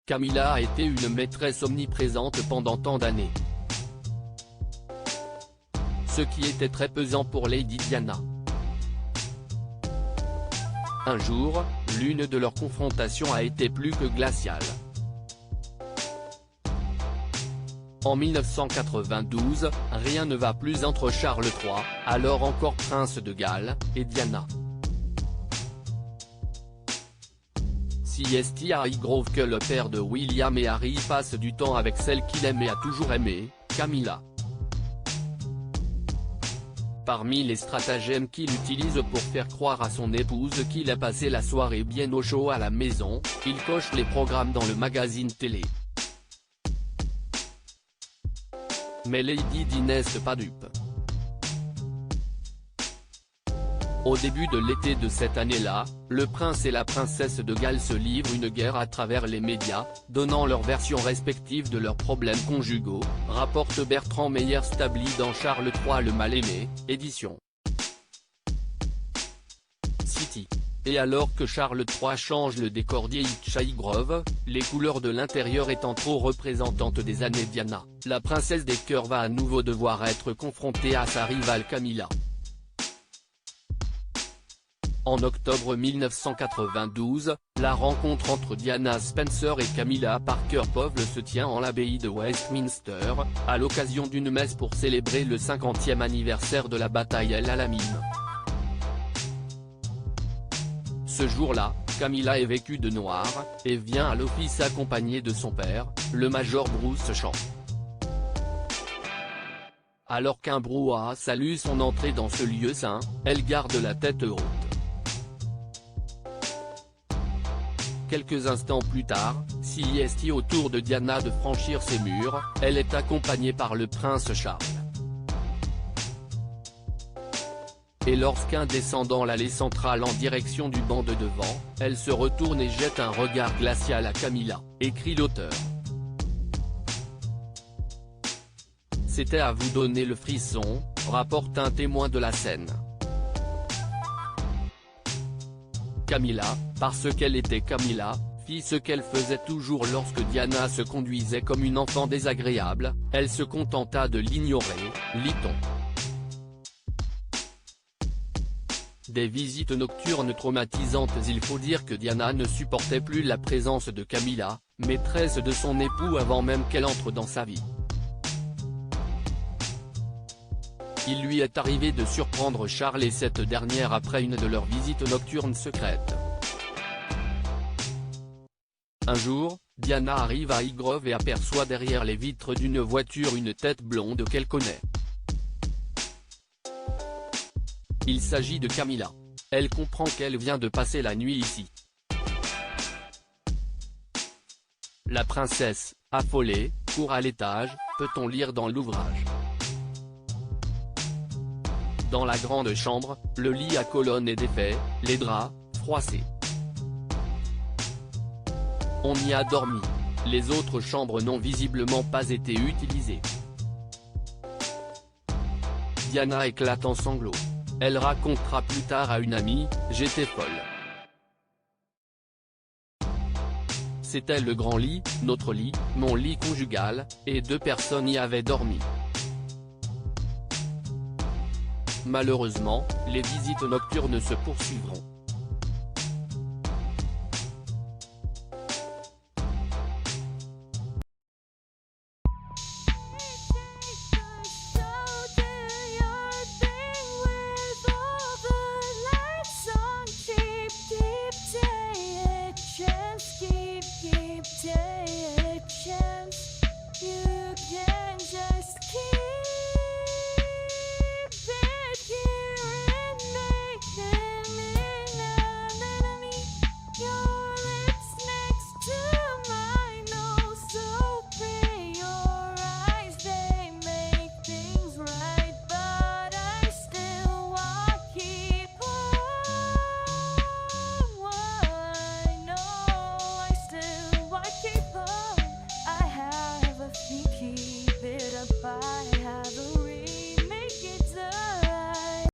Camilla a été une maîtresse omniprésente pendant tant d'années. Ce qui était très pesant pour Lady Diana. Un jour, l'une de leurs confrontations a été plus que glaciale. En 1992, rien ne va plus entre Charles III, alors encore prince de Galles, et Diana. Si est à Highgrove que le père de William et Harry passe du temps avec celle qu'il aime et a toujours aimée, Camilla. Parmi les stratagèmes qu'il utilise pour faire croire à son épouse qu'il a passé la soirée bien au chaud à la maison, il coche les programmes dans le magazine télé. Mais Lady Di n'est pas dupe. Au début de l'été de cette année-là, le prince et la princesse de Galles se livrent une guerre à travers les médias, donnant leurs versions respectives de leurs problèmes conjugaux, rapporte Bertrand Meyer Stably dans Charles III le mal-aimé, édition City. Et alors que Charles III change le décor d'Highgrove, Highgrove, les couleurs de l'intérieur étant trop représentantes des années Diana, la princesse des cœurs va à nouveau devoir être confrontée à sa rivale Camilla. En octobre 1992, la rencontre entre Diana Spencer et Camilla Parker Powell se tient en l'abbaye de Westminster, à l'occasion d'une messe pour célébrer le 50e anniversaire de la bataille El Alamein. Ce jour-là, Camilla est vêtue de noir, et vient à l'office accompagnée de son père, le major Bruce Shaw. Alors qu'un brouhaha salue son entrée dans ce lieu saint, elle garde la tête haute. Quelques instants plus tard, si est au tour de Diana de franchir ses murs, elle est accompagnée par le prince Charles. Et lorsqu'un descendant l'allée centrale en direction du banc de devant, elle se retourne et jette un regard glacial à Camilla, écrit l'auteur. C'était à vous donner le frisson, rapporte un témoin de la scène. Camilla, parce qu'elle était Camilla, fit ce qu'elle faisait toujours lorsque Diana se conduisait comme une enfant désagréable, elle se contenta de l'ignorer, lit-on. Des visites nocturnes traumatisantes. Il faut dire que Diana ne supportait plus la présence de Camilla, maîtresse de son époux avant même qu'elle entre dans sa vie. Il lui est arrivé de surprendre Charles et cette dernière après une de leurs visites nocturnes secrètes. Un jour, Diana arrive à Highgrove et aperçoit derrière les vitres d'une voiture une tête blonde qu'elle connaît. Il s'agit de Camilla. Elle comprend qu'elle vient de passer la nuit ici. La princesse, affolée, court à l'étage, peut-on lire dans l'ouvrage. Dans la grande chambre, le lit à colonnes est défait, les draps, froissés. On y a dormi. Les autres chambres n'ont visiblement pas été utilisées. Diana éclate en sanglots. Elle racontera plus tard à une amie, « J'étais folle. C'était le grand lit, notre lit, mon lit conjugal, et 2 personnes y avaient dormi. » Malheureusement, les visites nocturnes se poursuivront.